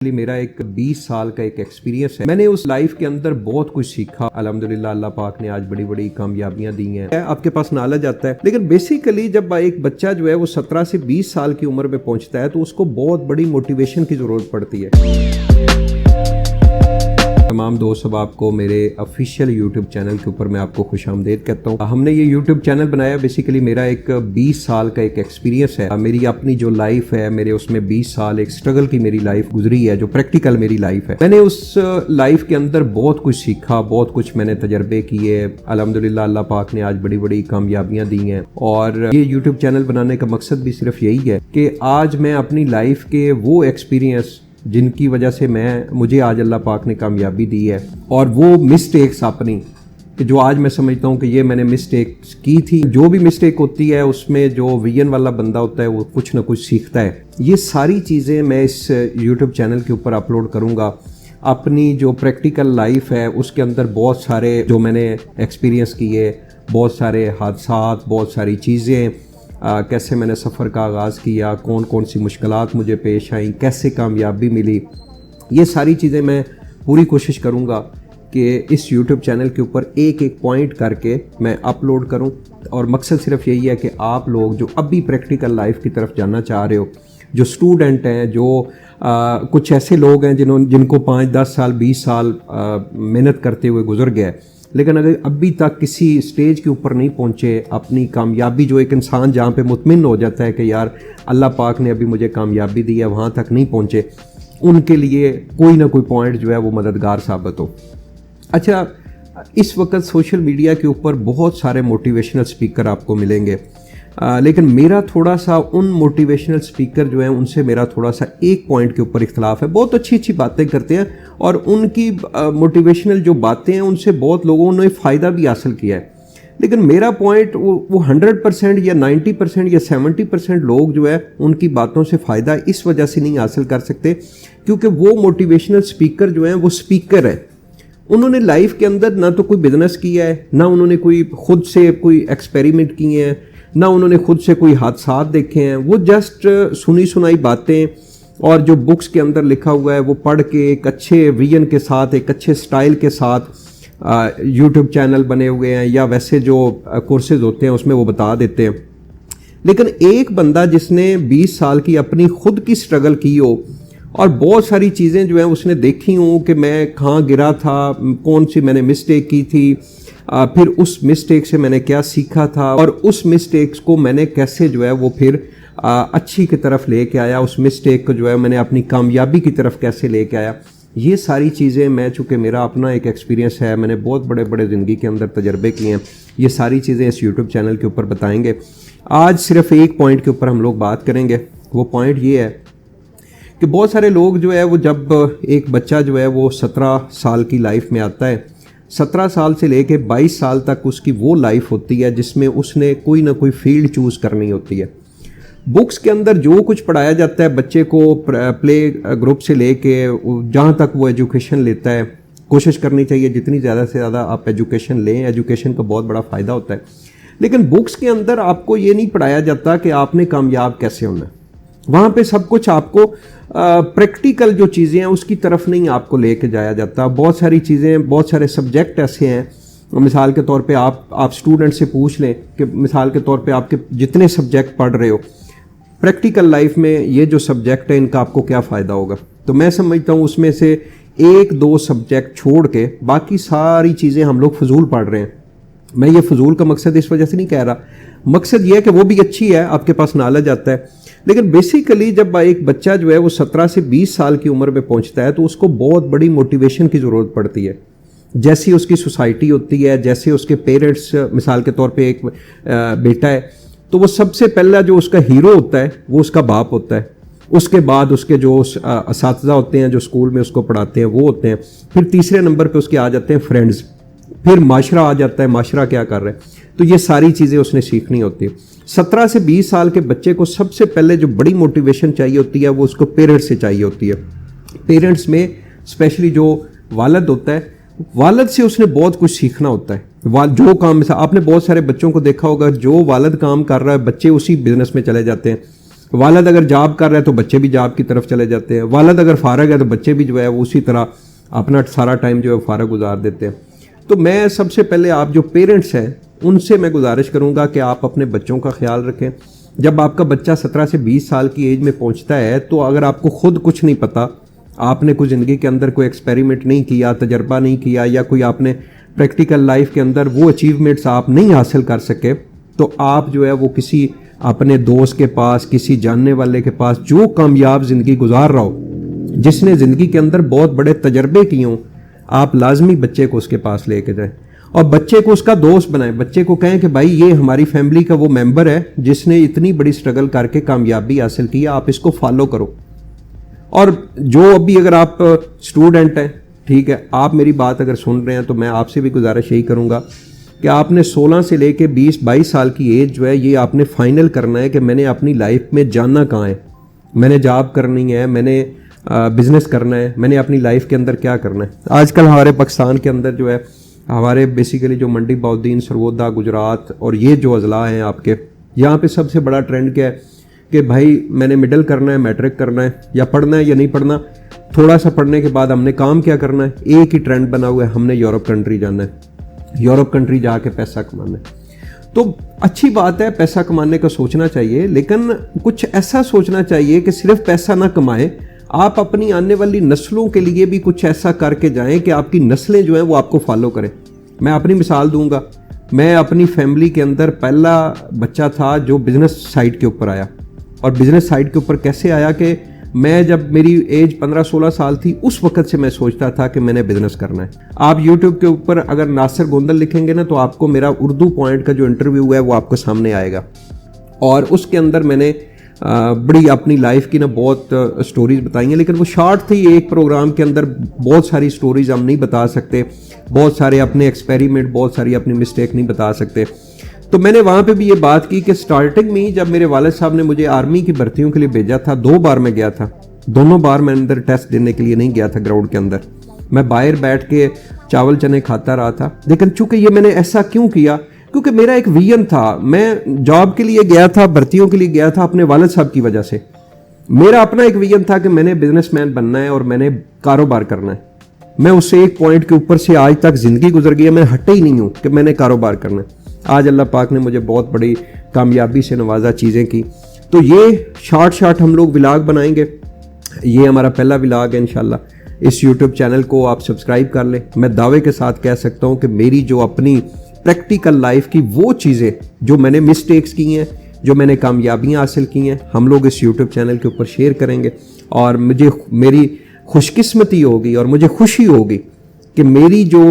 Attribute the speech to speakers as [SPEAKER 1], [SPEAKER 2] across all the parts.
[SPEAKER 1] मेरा एक 20 साल का एक एक्सपीरियंस है। मैंने उस लाइफ के अंदर बहुत कुछ सीखा। अल्हम्दुलिल्लाह अल्लाह पाक ने आज बड़ी बड़ी कामयाबियां दी हैं। आपके पास नॉलेज आता है, लेकिन बेसिकली जब एक बच्चा जो है वो 17 से 20 साल की उम्र में पहुंचता है तो उसको बहुत बड़ी मोटिवेशन की ज़रूरत पड़ती है। तमाम दोस्त अब आपको मेरे ऑफिशियल यूट्यूब चैनल के ऊपर मैं आपको खुशामदीद कहता हूँ। हमने ये यूट्यूब चैनल बनाया, बेसिकली मेरा एक 20 साल का एक एक्सपीरियंस है। मेरी अपनी जो लाइफ है, मेरे उसमें 20 साल एक स्ट्रगल की मेरी लाइफ गुजरी है, जो प्रैक्टिकल मेरी लाइफ है। मैंने उस लाइफ के अंदर बहुत कुछ सीखा, बहुत कुछ मैंने तजर्बे किए। अल्हम्दुलिल्लाह अल्लाह पाक ने आज बड़ी बड़ी कामयाबियां दी हैं। और ये यूट्यूब चैनल बनाने का मकसद भी सिर्फ यही है कि आज मैं अपनी लाइफ के वो एक्सपीरियंस जिनकी वजह से मुझे आज अल्लाह पाक ने कामयाबी दी है, और वो मिस्टेक्स अपनी कि जो आज मैं समझता हूँ कि ये मैंने मिस्टेक्स की थी। जो भी मिस्टेक होती है उसमें जो विजन वाला बंदा होता है वो कुछ ना कुछ सीखता है। ये सारी चीज़ें मैं इस यूट्यूब चैनल के ऊपर अपलोड करूँगा। अपनी जो प्रैक्टिकल लाइफ है उसके अंदर बहुत सारे जो मैंने एक्सपीरियंस किए, बहुत सारे हादसात, बहुत सारी चीज़ें, कैसे मैंने सफ़र का आगाज़ किया, कौन कौन सी मुश्किलात मुझे पेश आईं, कैसे कामयाबी मिली, ये सारी चीज़ें मैं पूरी कोशिश करूँगा कि इस YouTube चैनल के ऊपर एक एक पॉइंट करके मैं अपलोड करूँ। और मकसद सिर्फ यही है कि आप लोग जो अभी प्रैक्टिकल लाइफ की तरफ जाना चाह रहे हो, जो स्टूडेंट हैं, जो कुछ ऐसे लोग हैं जिनको 5, 10 साल, 20 साल मेहनत करते हुए गुजर गया, लेकिन अगर अभी तक किसी स्टेज के ऊपर नहीं पहुँचे, अपनी कामयाबी, जो एक इंसान जहाँ पे मुतमिन हो जाता है कि यार अल्लाह पाक ने अभी मुझे कामयाबी दी है, वहाँ तक नहीं पहुँचे, उनके लिए कोई ना कोई पॉइंट जो है वो मददगार साबित हो। अच्छा, इस वक्त सोशल मीडिया के ऊपर बहुत सारे मोटिवेशनल स्पीकर आपको मिलेंगे, लेकिन मेरा थोड़ा सा उन मोटिवेशनल स्पीकर जो हैं उनसे मेरा थोड़ा सा एक पॉइंट के ऊपर इख्तलाफ है। बहुत अच्छी अच्छी बातें करते हैं और उनकी मोटिवेशनल जो बातें हैं उनसे बहुत लोगों ने फ़ायदा भी हासिल किया है, लेकिन मेरा पॉइंट वो 100% या 90% या 70% लोग जो है उनकी बातों से फ़ायदा इस वजह से नहीं हासिल कर सकते क्योंकि वो मोटिवेशनल स्पीकर जो हैं वो स्पीकर है। उन्होंने लाइफ के अंदर ना तो कोई बिजनेस किया है, ना उन्होंने कोई खुद से कोई एक्सपेरिमेंट किए हैं, ना उन्होंने खुद से कोई हादसात देखे हैं। वो जस्ट सुनी सुनाई बातें और जो बुक्स के अंदर लिखा हुआ है वो पढ़ के एक अच्छे विजन के साथ, एक अच्छे स्टाइल के साथ यूट्यूब चैनल बने हुए हैं, या वैसे जो कोर्सेज होते हैं उसमें वो बता देते हैं। लेकिन एक बंदा जिसने 20 साल की अपनी खुद की स्ट्रगल की हो और बहुत सारी चीज़ें जो हैं उसने देखी हूँ कि मैं कहाँ गिरा था, कौन सी मैंने मिस्टेक की थी, फिर उस मिस्टेक से मैंने क्या सीखा था, और उस मिस्टेक्स को मैंने कैसे जो है वो फिर अच्छी की तरफ लेके आया, उस मिस्टेक को जो है मैंने अपनी कामयाबी की तरफ कैसे लेके आया। ये सारी चीज़ें मैं, चूँकि मेरा अपना एक एक्सपीरियंस है, मैंने बहुत बड़े बड़े ज़िंदगी के अंदर तजर्बे किए हैं, ये सारी चीज़ें इस यूट्यूब चैनल के ऊपर बताएंगे। आज सिर्फ एक पॉइंट के ऊपर हम लोग बात करेंगे। वो पॉइंट ये है कि बहुत सारे लोग जो है वो, जब एक बच्चा जो है वो 17 साल की लाइफ में आता है, 17 साल से लेके 22 साल तक उसकी वो लाइफ होती है जिसमें उसने कोई ना कोई फील्ड चूज़ करनी होती है। बुक्स के अंदर जो कुछ पढ़ाया जाता है बच्चे को, प्ले ग्रुप से लेके जहाँ तक वो एजुकेशन लेता है, कोशिश करनी चाहिए जितनी ज़्यादा से ज़्यादा आप एजुकेशन लें। एजुकेशन का बहुत बड़ा फ़ायदा होता है, लेकिन बुक्स के अंदर आपको ये नहीं पढ़ाया जाता कि आपने कामयाब कैसे होना है। वहाँ पे सब कुछ आपको प्रैक्टिकल जो चीज़ें हैं उसकी तरफ नहीं आपको लेके जाया जाता। बहुत सारी चीज़ें, बहुत सारे सब्जेक्ट ऐसे हैं, मिसाल के तौर पे आप स्टूडेंट से पूछ लें कि मिसाल के तौर पे आपके जितने सब्जेक्ट पढ़ रहे हो, प्रैक्टिकल लाइफ में ये जो सब्जेक्ट है इनका आपको क्या फ़ायदा होगा। तो मैं समझता हूँ उसमें से 1-2 सब्जेक्ट छोड़ के बाकी सारी चीज़ें हम लोग फजूल पढ़ रहे हैं। मैं ये फजूल का मकसद इस वजह से नहीं कह रहा, मकसद ये है कि वो भी अच्छी है, आपके पास नॉलेज आता है, लेकिन बेसिकली जब एक बच्चा जो है वो 17 से 20 साल की उम्र में पहुंचता है तो उसको बहुत बड़ी मोटिवेशन की ज़रूरत पड़ती है। जैसी उसकी सोसाइटी होती है, जैसे उसके पेरेंट्स, मिसाल के तौर पे एक बेटा है तो वो सबसे पहला जो उसका हीरो होता है वो उसका बाप होता है। उसके बाद उसके जो असातिज़ा होते हैं जो स्कूल में उसको पढ़ाते हैं वो होते हैं। फिर तीसरे नंबर पे उसके आ जाते हैं फ्रेंड्स, फिर माशरा आ जाता है, माशरा क्या कर रहा है। तो ये सारी चीज़ें उसने सीखनी होती है। 17 से 20 साल के बच्चे को सबसे पहले जो बड़ी मोटिवेशन चाहिए होती है वो उसको पेरेंट्स से चाहिए होती है। पेरेंट्स में स्पेशली जो वालिद होता है, वालिद से उसने बहुत कुछ सीखना होता है। जो काम, आपने बहुत सारे बच्चों को देखा होगा, जो वालिद काम कर रहा है बच्चे उसी बिजनेस में चले जाते हैं। والد اگر جاب کر رہے ہیں تو بچے بھی جاب کی طرف چلے جاتے ہیں, والد اگر فارغ ہے تو بچے بھی جو ہے وہ اسی طرح اپنا سارا ٹائم جو ہے فارغ گزار دیتے ہیں. تو میں سب سے پہلے آپ جو پیرنٹس ہیں ان سے میں گزارش کروں گا کہ آپ اپنے بچوں کا خیال رکھیں. جب آپ کا بچہ 17 سے 20 سال کی ایج میں پہنچتا ہے تو اگر آپ کو خود کچھ نہیں پتا, آپ نے کوئی زندگی کے اندر کوئی ایکسپیریمنٹ نہیں کیا, تجربہ نہیں کیا, یا کوئی آپ نے پریکٹیکل لائف کے اندر وہ اچیومنٹس آپ نہیں حاصل کر سکے, تو آپ جو ہے وہ کسی اپنے دوست کے پاس, کسی جاننے والے کے پاس جو کامیاب زندگی گزار رہا ہو, جس نے زندگی کے اندر بہت بڑے تجربے کیے ہوں, آپ لازمی بچے کو اس کے پاس لے کے جائیں اور بچے کو اس کا دوست بنائیں. بچے کو کہیں کہ بھائی یہ ہماری فیملی کا وہ ممبر ہے جس نے اتنی بڑی سٹرگل کر کے کامیابی حاصل کی, آپ اس کو فالو کرو. اور جو ابھی اگر آپ اسٹوڈنٹ ہیں, ٹھیک ہے, آپ میری بات اگر سن رہے ہیں تو میں آپ سے بھی گزارش یہی کروں گا کہ آپ نے 16 سے لے کے 20-22 سال کی ایج جو ہے یہ آپ نے فائنل کرنا ہے کہ میں نے اپنی لائف میں جاننا کہاں ہے, میں نے جاب کرنی ہے, میں نے بزنس کرنا ہے, میں نے اپنی لائف کے اندر کیا کرنا ہے. آج کل ہمارے پاکستان کے اندر جو ہے ہمارے بیسیکلی جو منڈی بہاؤالدین, سرگودا, گجرات اور یہ جو اضلاع ہیں آپ کے, یہاں پہ سب سے بڑا ٹرینڈ کیا ہے کہ بھائی میں نے مڈل کرنا ہے, میٹرک کرنا ہے, یا پڑھنا ہے یا نہیں پڑھنا, تھوڑا سا پڑھنے کے بعد ہم نے کام کیا کرنا ہے. ایک ہی ٹرینڈ بنا ہوا ہے, ہم نے یورپ کنٹری جانا ہے, یورپ کنٹری جا کے پیسہ کمانا ہے. تو اچھی بات ہے, پیسہ کمانے کا سوچنا چاہیے, لیکن کچھ ایسا سوچنا چاہیے کہ صرف پیسہ نہ کمائیں, آپ اپنی آنے والی نسلوں کے لیے بھی کچھ ایسا کر کے جائیں کہ آپ کی نسلیں جو ہیں وہ آپ کو فالو کریں. میں اپنی مثال دوں گا, میں اپنی فیملی کے اندر پہلا بچہ تھا جو بزنس سائٹ کے اوپر آیا. اور بزنس سائٹ کے اوپر کیسے آیا کہ میں جب میری ایج 15-16 سال تھی اس وقت سے میں سوچتا تھا کہ میں نے بزنس کرنا ہے. آپ یوٹیوب کے اوپر اگر ناصر گوندل لکھیں گے نا تو آپ کو میرا اردو پوائنٹ کا جو انٹرویو ہے وہ آپ کو سامنے آئے گا, اور اس کے اندر میں نے بڑی اپنی لائف کی نا بہت سٹوریز بتائی ہیں, لیکن وہ شارٹ تھی. ایک پروگرام کے اندر بہت ساری سٹوریز ہم نہیں بتا سکتے, بہت سارے اپنے ایکسپیریمنٹ, بہت ساری اپنی مسٹیک نہیں بتا سکتے. تو میں نے وہاں پہ بھی یہ بات کی کہ سٹارٹنگ میں جب میرے والد صاحب نے مجھے آرمی کی بھرتیوں کے لیے بھیجا تھا, 2 بار میں گیا تھا, دونوں بار میں اندر ٹیسٹ دینے کے لیے نہیں گیا تھا گراؤنڈ کے اندر, میں باہر بیٹھ کے چاول چنے کھاتا رہا تھا. لیکن چونکہ یہ میں نے ایسا کیوں کیا, کیونکہ میرا ایک ویژن تھا, میں جاب کے لیے گیا تھا, بھرتیوں کے لیے گیا تھا اپنے والد صاحب کی وجہ سے. میرا اپنا ایک ویژن تھا کہ میں نے بزنس مین بننا ہے اور میں نے کاروبار کرنا ہے. میں اس سے ایک پوائنٹ کے اوپر سے آج تک زندگی گزر گئی ہے, میں ہٹے ہی نہیں ہوں کہ میں نے کاروبار کرنا ہے. آج اللہ پاک نے مجھے بہت بڑی کامیابی سے نوازا, چیزیں کی. تو یہ شارٹ ہم لوگ ولاگ بنائیں گے, یہ ہمارا پہلا ولاگ ہے انشاءاللہ. اس یوٹیوب چینل کو آپ سبسکرائب کر لیں. میں دعوے کے ساتھ کہہ سکتا ہوں کہ میری جو اپنی پریکٹیکل لائف کی وہ چیزیں جو میں نے مسٹیکس کی ہیں, جو میں نے کامیابیاں حاصل کی ہیں, ہم لوگ اس یوٹیوب چینل کے اوپر شیئر کریں گے. اور میری خوش قسمتی ہوگی اور مجھے خوشی ہوگی کہ میری جو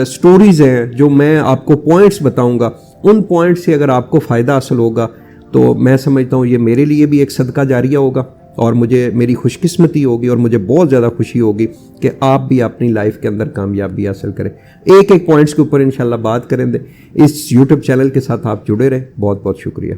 [SPEAKER 1] سٹوریز ہیں, جو میں آپ کو پوائنٹس بتاؤں گا, ان پوائنٹس سے اگر آپ کو فائدہ حاصل ہوگا تو میں سمجھتا ہوں یہ میرے لیے بھی ایک صدقہ جاریہ ہوگا, اور میری خوش قسمتی ہوگی اور مجھے بہت زیادہ خوشی ہوگی کہ آپ بھی اپنی لائف کے اندر کامیابی حاصل کریں. ایک پوائنٹس کے اوپر انشاءاللہ بات کریں دیں. اس یوٹیوب چینل کے ساتھ آپ جڑے رہیں. بہت بہت شکریہ.